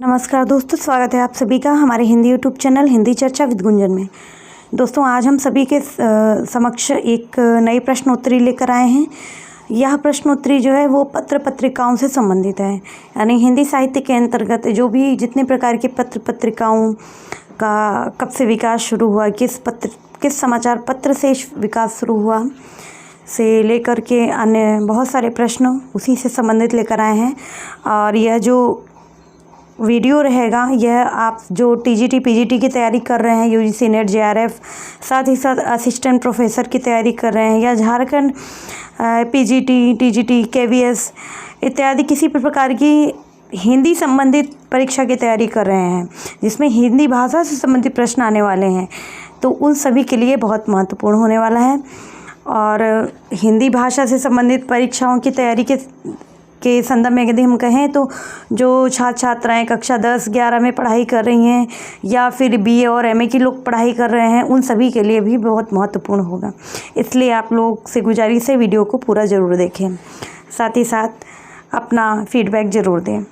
नमस्कार दोस्तों, स्वागत है आप सभी का हमारे हिंदी यूट्यूब चैनल हिंदी चर्चा विद गुंजन में। दोस्तों, आज हम सभी के समक्ष एक नई प्रश्नोत्तरी लेकर आए हैं। यह प्रश्नोत्तरी जो है वो पत्र पत्रिकाओं से संबंधित है, यानी हिंदी साहित्य के अंतर्गत जो भी जितने प्रकार के पत्र पत्रिकाओं का कब से विकास शुरू हुआ, किस समाचार पत्र से विकास शुरू हुआ से लेकर के अन्य बहुत सारे प्रश्न उसी से संबंधित लेकर आए हैं। और यह जो वीडियो रहेगा यह आप जो टीजीटी पीजीटी की तैयारी कर रहे हैं, यूजीसी नेट जेआरएफ, साथ ही साथ असिस्टेंट प्रोफेसर की तैयारी कर रहे हैं, या झारखंड पीजीटी टीजीटी केवीएस इत्यादि किसी भी प्रकार की हिंदी संबंधित परीक्षा की तैयारी कर रहे हैं जिसमें हिंदी भाषा से संबंधित प्रश्न आने वाले हैं, तो उन सभी के लिए बहुत महत्वपूर्ण होने वाला है। और हिंदी भाषा से संबंधित परीक्षाओं की तैयारी के संदर्भ में यदि हम कहें तो जो छात्र छात्राएँ कक्षा 10-11 में पढ़ाई कर रही हैं या फिर बीए और एमए की लोग पढ़ाई कर रहे हैं, उन सभी के लिए भी बहुत महत्वपूर्ण होगा। इसलिए आप लोग से गुजारिश है वीडियो को पूरा ज़रूर देखें, साथ ही साथ अपना फीडबैक ज़रूर दें।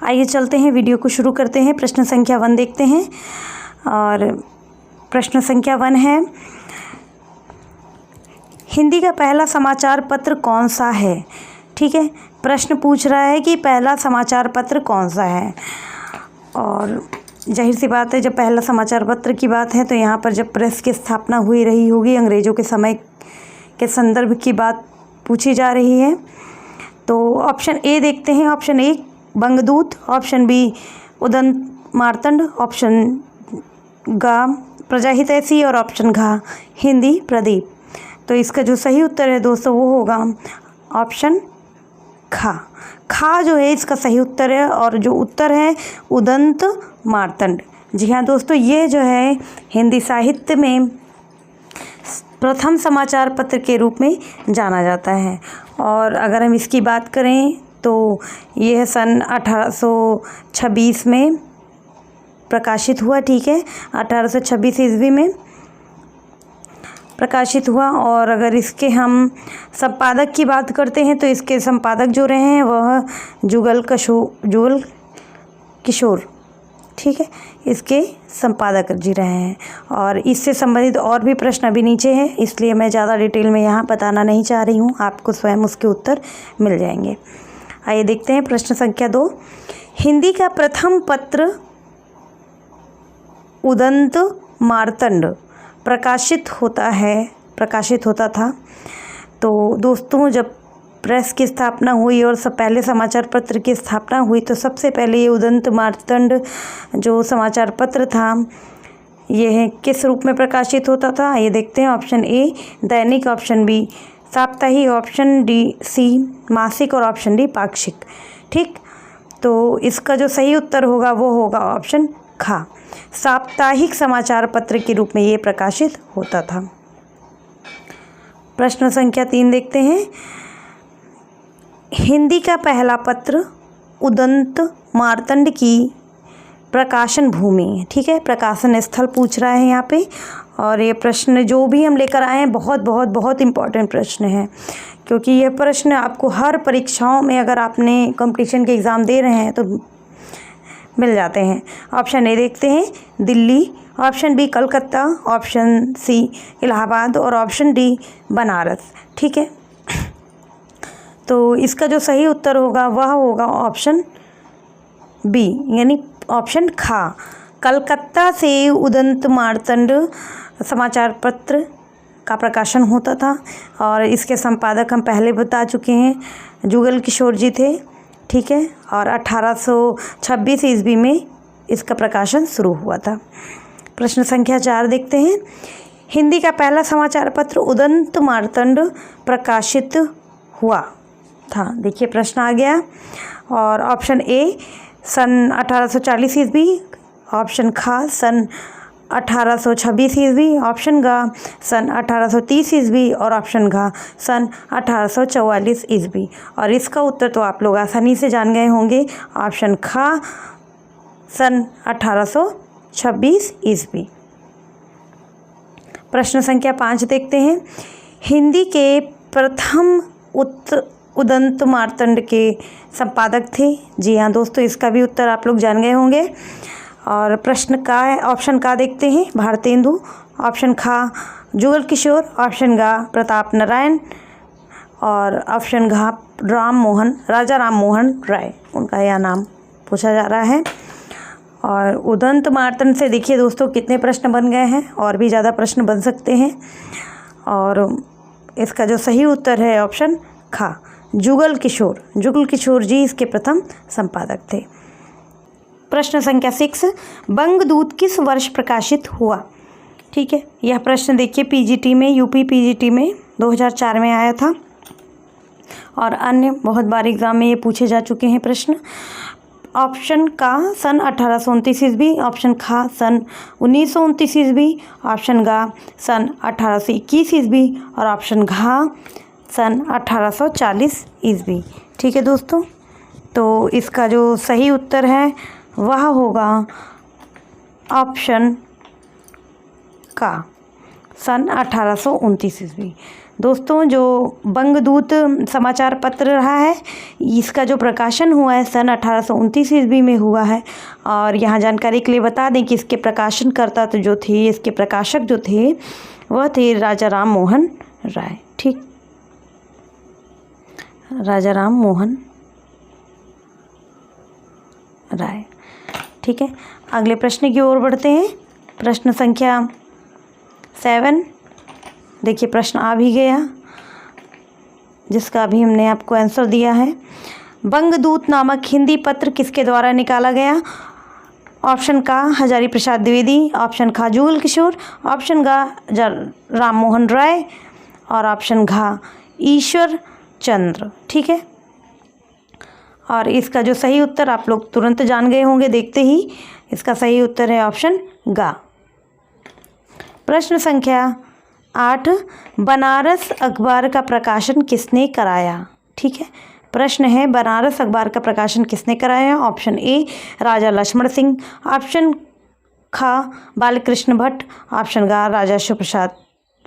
आइए चलते हैं, वीडियो को शुरू करते हैं। प्रश्न संख्या 1 देखते हैं। और प्रश्न संख्या 1 है, हिंदी का पहला समाचार पत्र कौन सा है? ठीक है, प्रश्न पूछ रहा है कि पहला समाचार पत्र कौन सा है। और जाहिर सी बात है, जब पहला समाचार पत्र की बात है तो यहाँ पर जब प्रेस की स्थापना हुई रही होगी, अंग्रेज़ों के समय के संदर्भ की बात पूछी जा रही है। तो ऑप्शन ए देखते हैं। Option a Bangadoot, option b Udant Martand, option गा प्रजाहितैषी और ऑप्शन घा हिंदी प्रदीप। तो इसका जो सही उत्तर है दोस्तों वो होगा ऑप्शन खा जो है इसका सही उत्तर है। और जो उत्तर है उदंत मार्तंड। जी हाँ दोस्तों, ये जो है हिंदी साहित्य में प्रथम समाचार पत्र के रूप में जाना जाता है। और अगर हम इसकी बात करें तो यह सन 1826 में प्रकाशित हुआ। ठीक है, 1826 ईस्वी में प्रकाशित हुआ। और अगर इसके हम संपादक की बात करते हैं तो इसके संपादक जो रहे हैं वह जुगल किशोर, ठीक है, इसके संपादक जी रहे हैं। और इससे संबंधित और भी प्रश्न अभी नीचे हैं, इसलिए मैं ज़्यादा डिटेल में यहाँ बताना नहीं चाह रही हूँ, आपको स्वयं उसके उत्तर मिल जाएंगे। आइए देखते हैं प्रश्न संख्या 2। हिंदी का प्रथम पत्र उदंत मार्तंड प्रकाशित होता था। तो दोस्तों, जब प्रेस की स्थापना हुई और सब पहले समाचार पत्र की स्थापना हुई तो सबसे पहले ये उदंत मार्तंड जो समाचार पत्र था यह किस रूप में प्रकाशित होता था? ये देखते हैं। ऑप्शन ए दैनिक, ऑप्शन बी साप्ताहिक, ऑप्शन डी सी मासिक और ऑप्शन डी पाक्षिक। ठीक, तो इसका जो सही उत्तर होगा वो होगा ऑप्शन खा, साप्ताहिक समाचार पत्र के रूप में ये प्रकाशित होता था। प्रश्न संख्या 3 देखते हैं। हिंदी का पहला पत्र उदंत मार्तंड की प्रकाशन भूमि, ठीक है, प्रकाशन स्थल पूछ रहा है यहाँ पे। और ये प्रश्न जो भी हम लेकर आए हैं बहुत इम्पॉर्टेंट प्रश्न है, क्योंकि ये प्रश्न आपको हर परीक्षाओं में, अगर आपने कंपटीशन के एग्ज़ाम दे रहे हैं तो मिल जाते हैं। ऑप्शन ए देखते हैं Delhi, option B Calcutta, option C Allahabad और ऑप्शन डी बनारस। ठीक है, तो इसका जो सही उत्तर होगा वह होगा ऑप्शन बी, यानी ऑप्शन खा, कलकत्ता से उदंत मार्तंड समाचार पत्र का प्रकाशन होता था। और इसके संपादक हम पहले बता चुके हैं, जुगल किशोर जी थे। ठीक है, और 1826 ईस्वी में इसका प्रकाशन शुरू हुआ था। प्रश्न संख्या 4 देखते हैं। हिंदी का पहला समाचार पत्र उदंत मार्तंड प्रकाशित हुआ था। देखिए प्रश्न आ गया। और ऑप्शन ए सन 1840 ईस्वी, ऑप्शन खा सन 1826 ईस्वी, ऑप्शन गा सन 1830 ईस्वी और ऑप्शन घा सन 1844 ईस्वी। और इसका उत्तर तो आप लोग आसानी से जान गए होंगे, ऑप्शन खा सन 1826 ईस्वी। प्रश्न संख्या 5 देखते हैं। हिंदी के प्रथम उदंत मार्तंड के संपादक थे। जी हाँ दोस्तों, इसका भी उत्तर आप लोग जान गए होंगे। और प्रश्न का है, ऑप्शन का देखते हैं, भारतेंदु, ऑप्शन खा जुगल किशोर, ऑप्शन गा प्रताप नारायण और ऑप्शन घा राजा राम मोहन राय, उनका यह नाम पूछा जा रहा है। और उदंत मार्तंड से देखिए दोस्तों कितने प्रश्न बन गए हैं, और भी ज़्यादा प्रश्न बन सकते हैं। और इसका जो सही उत्तर है ऑप्शन खा जुगल किशोर जी इसके प्रथम संपादक थे। प्रश्न संख्या 6, बंगदूत किस वर्ष प्रकाशित हुआ? ठीक है, यह प्रश्न देखिए पीजीटी में, यूपी पीजीटी में 2004 में आया था और अन्य बहुत बार एग्जाम में ये पूछे जा चुके हैं प्रश्न। ऑप्शन का सन 1829 ईस्वी, ऑप्शन खा सन 1929 ईस्वी, ऑप्शन गा सन 1821 ईस्वी और ऑप्शन घा सन 1840 ईस्वी। ठीक है दोस्तों, तो इसका जो सही उत्तर है वह होगा ऑप्शन का सन 1829 ईस्वी। दोस्तों, जो बंगदूत समाचार पत्र रहा है इसका जो प्रकाशन हुआ है सन 1829 ईस्वी में हुआ है। और यहाँ जानकारी के लिए बता दें कि इसके प्रकाशनकर्ता तो जो थे, इसके प्रकाशक जो थे वह थे राजा राम मोहन राय। ठीक, राजा राम मोहन राय। ठीक है, अगले प्रश्न की ओर बढ़ते हैं। प्रश्न संख्या 7, देखिए प्रश्न आ भी गया जिसका अभी हमने आपको आंसर दिया है। बंगदूत नामक हिंदी पत्र किसके द्वारा निकाला गया? ऑप्शन का हजारी प्रसाद द्विवेदी, ऑप्शन खा जुगल किशोर, ऑप्शन गा राम मोहन राय और ऑप्शन घा ईश्वर चंद्र। ठीक है, और इसका जो सही उत्तर आप लोग तुरंत जान गए होंगे देखते ही, इसका सही उत्तर है ऑप्शन गा। प्रश्न संख्या 8, बनारस अखबार का प्रकाशन किसने कराया? ठीक है, प्रश्न है बनारस अखबार का प्रकाशन किसने कराया? Option A Raja Lakshman Singh, option खा बालकृष्ण भट्ट, ऑप्शन गा राजा शिवप्रसाद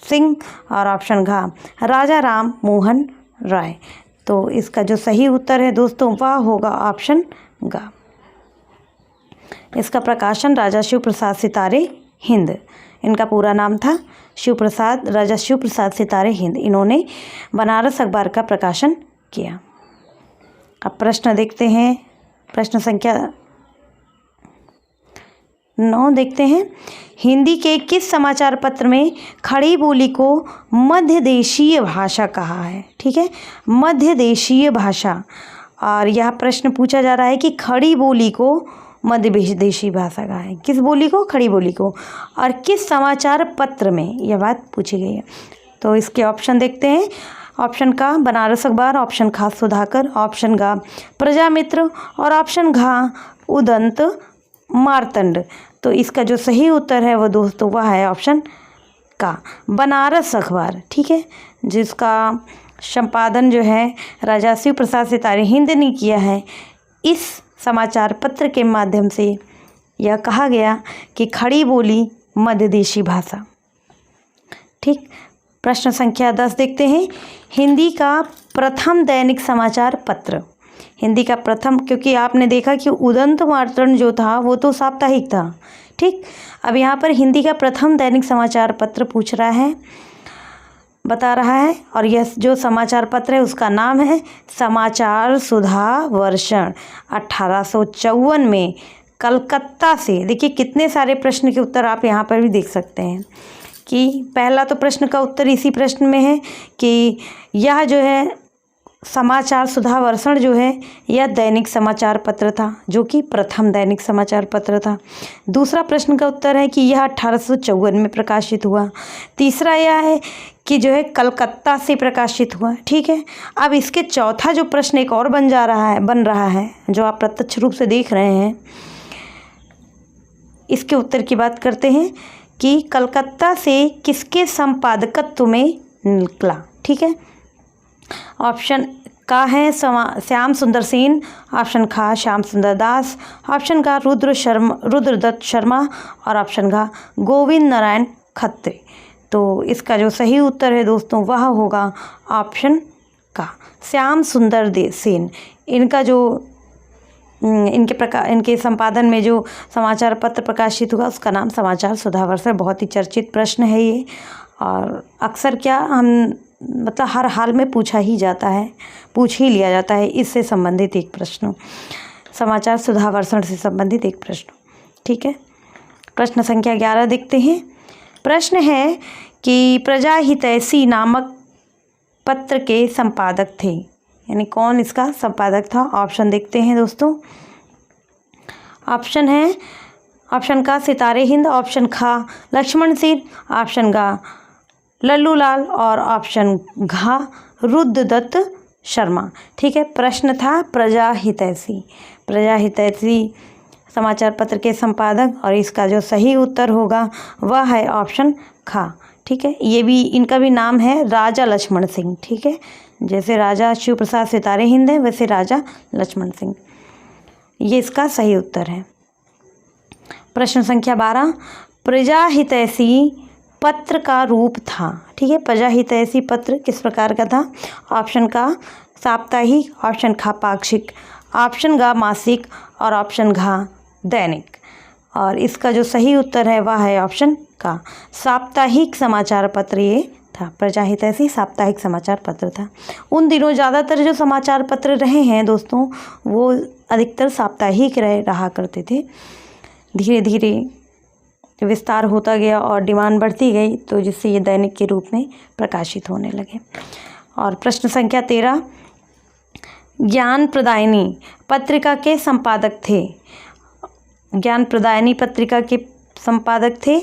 सिंह और ऑप्शन घा राजा राम मोहन राय। तो इसका जो सही उत्तर है दोस्तों वह होगा ऑप्शन गा। इसका प्रकाशन राजा शिव प्रसाद सितारे हिंद, इनका पूरा नाम था राजा शिव प्रसाद सितारे हिंद, इन्होंने बनारस अखबार का प्रकाशन किया। अब प्रश्न देखते हैं, प्रश्न संख्या 9 देखते हैं। हिंदी के किस समाचार पत्र में खड़ी बोली को मध्य देशीय भाषा कहा है? ठीक है, मध्य देशीय भाषा। और यह प्रश्न पूछा जा रहा है कि खड़ी बोली को मध्य देशी भाषा कहा है, किस बोली को? खड़ी बोली को। और किस समाचार पत्र में, यह बात पूछी गई है। तो इसके ऑप्शन देखते हैं। ऑप्शन का बनारस अखबार, ऑप्शन खा सुधाकर, ऑप्शन गा प्रजामित्र और ऑप्शन घा उदंत मार्तंड। तो इसका जो सही उत्तर है वो दोस्तों वह है ऑप्शन का बनारस अखबार। ठीक है, जिसका संपादन जो है राजा शिव प्रसाद सितारे हिंद ने किया है। इस समाचार पत्र के माध्यम से यह कहा गया कि खड़ी बोली मध्य देशी भाषा। ठीक, प्रश्न संख्या 10 देखते हैं। हिंदी का प्रथम दैनिक समाचार पत्र, हिंदी का प्रथम, क्योंकि आपने देखा कि उदंत मार्तंड जो था वो तो साप्ताहिक था। ठीक, अब यहाँ पर हिंदी का प्रथम दैनिक समाचार पत्र पूछ रहा है, बता रहा है। और यह जो समाचार पत्र है उसका नाम है समाचार सुधा वर्षण। 1854 में कलकत्ता से, देखिए कितने सारे प्रश्न के उत्तर आप यहाँ पर भी देख सकते हैं कि पहला तो प्रश्न का उत्तर इसी प्रश्न में है कि यह जो है समाचार सुधा वर्षण जो है यह दैनिक समाचार पत्र था, जो कि प्रथम दैनिक समाचार पत्र था। दूसरा प्रश्न का उत्तर है कि यह 1854 में प्रकाशित हुआ। तीसरा यह है कि जो है कलकत्ता से प्रकाशित हुआ। ठीक है, अब इसके चौथा जो प्रश्न एक और बन रहा है जो आप प्रत्यक्ष रूप से देख रहे हैं, इसके उत्तर की बात करते हैं कि कलकत्ता से किसके संपादकत्व में निकला। ठीक है, ऑप्शन का है श्याम सुंदर सेन, ऑप्शन खा श्याम सुंदर दास, ऑप्शन का रुद्रदत्त शर्मा और ऑप्शन घा गोविंद नारायण खत्री। तो इसका जो सही उत्तर है दोस्तों वह होगा ऑप्शन का। श्याम सुंदर सेन, इनका जो इनके संपादन में जो समाचार पत्र प्रकाशित हुआ उसका नाम समाचार सुधावर्ष है। बहुत ही चर्चित प्रश्न है ये, और अक्सर क्या हम मतलब हर हाल में पूछ ही लिया जाता है इससे संबंधित एक प्रश्न, समाचार सुधावर्षण से संबंधित एक प्रश्न। ठीक है, प्रश्न संख्या 11 देखते हैं। प्रश्न है कि प्रजाहितैषी नामक पत्र के संपादक थे, यानी कौन इसका संपादक था। ऑप्शन देखते हैं दोस्तों। ऑप्शन है, ऑप्शन का सितारे हिंद, ऑप्शन खा लक्ष्मण सेन, ऑप्शन गा लल्लूलाल और ऑप्शन घा रुद्रदत्त शर्मा। ठीक है, प्रश्न था प्रजाहितैषी समाचार पत्र के संपादक, और इसका जो सही उत्तर होगा वह है ऑप्शन खा। ठीक है, ये भी इनका भी नाम है राजा लक्ष्मण सिंह। ठीक है, जैसे राजा शिव प्रसाद सितारे हिंद है वैसे राजा लक्ष्मण सिंह, ये इसका सही उत्तर है। प्रश्न संख्या 12, प्रजाहितैषी पत्र का रूप था। ठीक है, प्रजाहितैषी पत्र किस प्रकार का था। ऑप्शन का साप्ताहिक, ऑप्शन खा पाक्षिक, ऑप्शन गा मासिक और ऑप्शन घा दैनिक। और इसका जो सही उत्तर है वह है ऑप्शन का साप्ताहिक समाचार पत्र ये था। प्रजाहितैषी साप्ताहिक समाचार पत्र था। उन दिनों ज़्यादातर जो समाचार पत्र रहे हैं दोस्तों वो अधिकतर साप्ताहिक रहा करते थे। धीरे धीरे विस्तार होता गया और डिमांड बढ़ती गई, तो जिससे ये दैनिक के रूप में प्रकाशित होने लगे। और प्रश्न संख्या 13, ज्ञान प्रदायिनी पत्रिका के संपादक थे। ज्ञान प्रदायिनी पत्रिका के संपादक थे।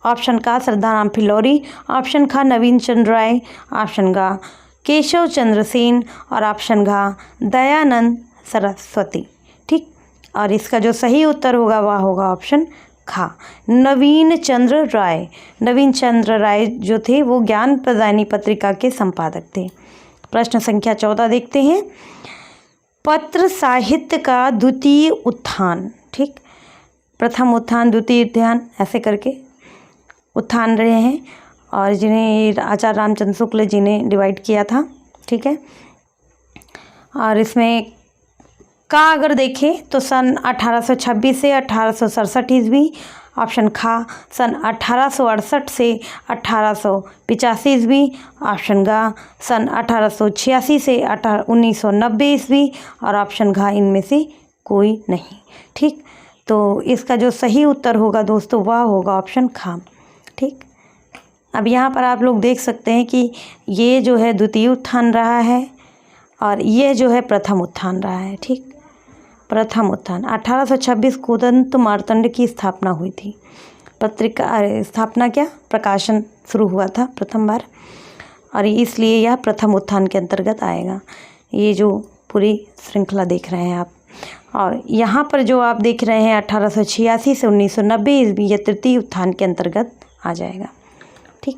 ऑप्शन का श्रद्धाराम फिलौरी, ऑप्शन खा नवीन चंद्र राय, ऑप्शन गा केशव चंद्र सेन और ऑप्शन घा दयानंद सरस्वती। ठीक, और इसका जो सही उत्तर होगा वह होगा ऑप्शन खा नवीन चंद्र राय। नवीन चंद्र राय जो थे वो ज्ञान प्रदायिनी पत्रिका के संपादक थे। प्रश्न संख्या 14 देखते हैं। पत्र साहित्य का द्वितीय उत्थान। ठीक, प्रथम उत्थान, द्वितीय उत्थान ऐसे करके उत्थान रहे हैं, और जिन्हें आचार्य रामचंद्र शुक्ल जी ने डिवाइड किया था। ठीक है, और इसमें का अगर देखें तो सन 1826 से 1867 ईस्वी, ऑप्शन खा सन 1868 से 1885 ईस्वी, ऑप्शन गा सन 1886 से 1990 ईस्वी और ऑप्शन घा इनमें से कोई नहीं। ठीक, तो इसका जो सही उत्तर होगा दोस्तों वह होगा ऑप्शन खा। ठीक, अब यहाँ पर आप लोग देख सकते हैं कि ये जो है द्वितीय उत्थान रहा है और ये जो है प्रथम उत्थान रहा है। ठीक, प्रथम उत्थान 1826 को उदंत मार्तंड की स्थापना हुई थी। पत्रिका स्थापना क्या प्रकाशन शुरू हुआ था प्रथम बार, और इसलिए यह प्रथम उत्थान के अंतर्गत आएगा। ये जो पूरी श्रृंखला देख रहे हैं आप, और यहाँ पर जो आप देख रहे हैं 1886 से 1990 ईस्वी, ये तृतीय उत्थान के अंतर्गत आ जाएगा। ठीक,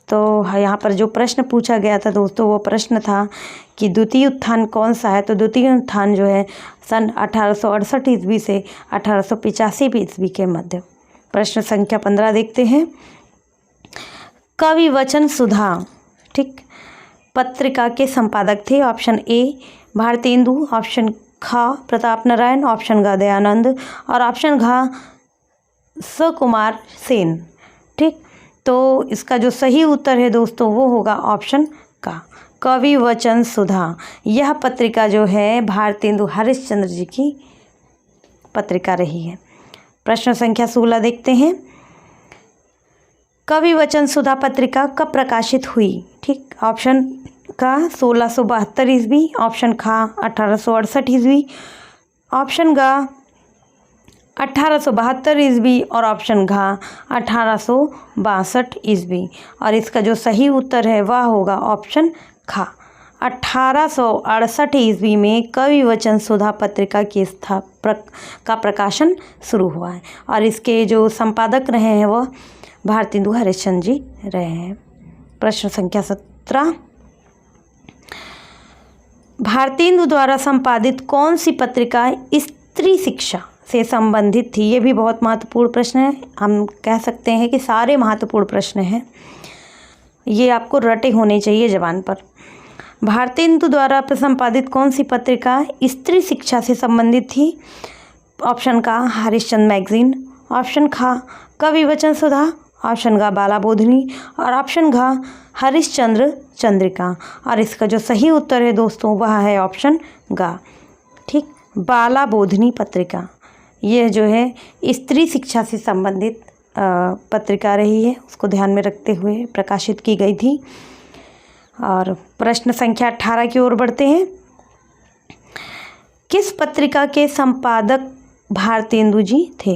तो यहाँ पर जो प्रश्न पूछा गया था दोस्तों वो प्रश्न था कि द्वितीय उत्थान कौन सा है। तो द्वितीय उत्थान जो है सन 1868 ईस्वी से 1885 ईस्वी के मध्य। प्रश्न संख्या 15 देखते हैं। कवि वचन सुधा ठीक पत्रिका के संपादक थे। ऑप्शन ए भारतेंदु, ऑप्शन खा प्रताप नारायण, ऑप्शन गा दयानंद और ऑप्शन घा सुकुमार सेन। ठीक, तो इसका जो सही उत्तर है दोस्तों वो होगा ऑप्शन का कवि वचन सुधा। यह पत्रिका जो है भारतेंदु हरिश्चंद्र जी की पत्रिका रही है। प्रश्न संख्या 16 देखते हैं। कवि वचन सुधा पत्रिका कब प्रकाशित हुई? ठीक, ऑप्शन का 1672 ईस्वी, ऑप्शन खा 1868 ईस्वी, ऑप्शन गा 1872 ईस्वी और ऑप्शन घा 1862 ईस्वी। और इसका जो सही उत्तर है वह होगा ऑप्शन खा 1868 ईस्वी में कवि वचन सुधा पत्रिका की का प्रकाशन शुरू हुआ है और इसके जो संपादक रहे हैं वह भारतेंदु हरिश्चंद्र जी रहे हैं। प्रश्न संख्या 17। भारतेंदु द्वारा संपादित कौन सी पत्रिका स्त्री शिक्षा से संबंधित थी? ये भी बहुत महत्वपूर्ण प्रश्न है। हम कह सकते हैं कि सारे महत्वपूर्ण प्रश्न हैं, ये आपको रटे होने चाहिए ज़बान पर। भारतेंदु द्वारा संपादित कौन सी पत्रिका स्त्री शिक्षा से संबंधित थी? ऑप्शन का हरिश्चंद्र मैगजीन, ऑप्शन खा कवि वचन सुधा, ऑप्शन घ बाला बोधिनी और ऑप्शन घ हरिश्चंद्र चंद्रिका। और इसका जो सही उत्तर है दोस्तों वह है ऑप्शन ग, ठीक, बाला बोधिनी पत्रिका। यह जो है स्त्री शिक्षा से संबंधित पत्रिका रही है, उसको ध्यान में रखते हुए प्रकाशित की गई थी। और प्रश्न संख्या 18 की ओर बढ़ते हैं। किस पत्रिका के संपादक भारतेंदु जी थे?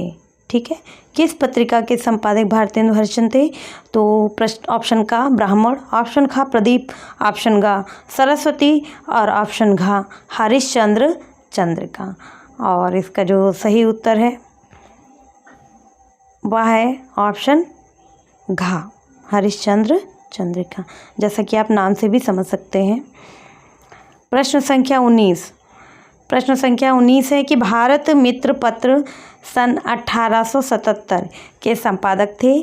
ठीक है, किस पत्रिका के संपादक भारतेंदु हरिश्चंद्र थे? तो प्रश्न ऑप्शन का ब्राह्मण, ऑप्शन खा प्रदीप, ऑप्शन ग सरस्वती और ऑप्शन घ हरिश्चंद्र चंद्रिका। और इसका जो सही उत्तर है वह है ऑप्शन घ हरिश्चंद्र चंद्रिका, जैसा कि आप नाम से भी समझ सकते हैं। प्रश्न संख्या 19, प्रश्न संख्या 19 है कि भारत मित्र पत्र सन 1877 के संपादक थे?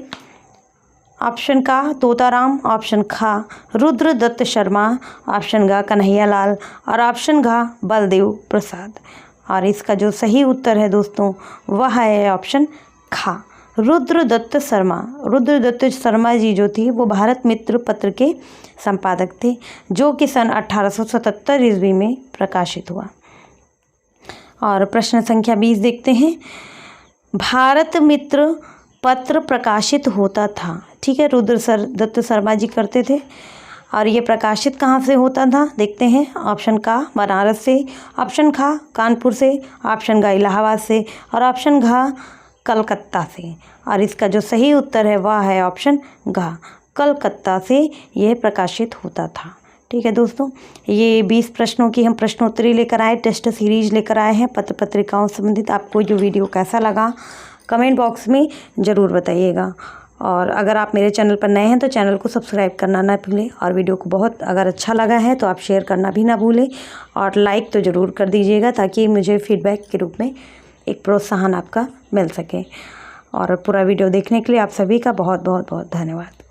ऑप्शन का तोताराम, ऑप्शन खा रुद्रदत्त शर्मा, ऑप्शन ग कन्हैयालाल और ऑप्शन घ बलदेव प्रसाद। और इसका जो सही उत्तर है दोस्तों वह है ऑप्शन खा रुद्रदत्त शर्मा। रुद्रदत्त शर्मा जी जो थी वो भारत मित्र पत्र के संपादक थे, जो कि सन 1877 ईस्वी में प्रकाशित हुआ। और प्रश्न संख्या 20 देखते हैं। भारत मित्र पत्र प्रकाशित होता था, ठीक है, रुद्रदत्त शर्मा जी करते थे। और ये प्रकाशित कहाँ से होता था देखते हैं। ऑप्शन का बनारस से, ऑप्शन खा कानपुर से, ऑप्शन ग इलाहाबाद से और ऑप्शन घ कलकत्ता से। और इसका जो सही उत्तर है वह है ऑप्शन घ कलकत्ता से यह प्रकाशित होता था। ठीक है दोस्तों, ये 20 प्रश्नों की हम प्रश्नोत्तरी लेकर आए, टेस्ट सीरीज लेकर आए हैं पत्र पत्रिकाओं से संबंधित। आपको जो वीडियो कैसा लगा कमेंट बॉक्स में ज़रूर बताइएगा। और अगर आप मेरे चैनल पर नए हैं तो चैनल को सब्सक्राइब करना ना भूलें, और वीडियो को बहुत अगर अच्छा लगा है तो आप शेयर करना भी ना भूलें और लाइक तो ज़रूर कर दीजिएगा, ताकि मुझे फीडबैक के रूप में एक प्रोत्साहन आपका मिल सके। और पूरा वीडियो देखने के लिए आप सभी का बहुत बहुत बहुत धन्यवाद।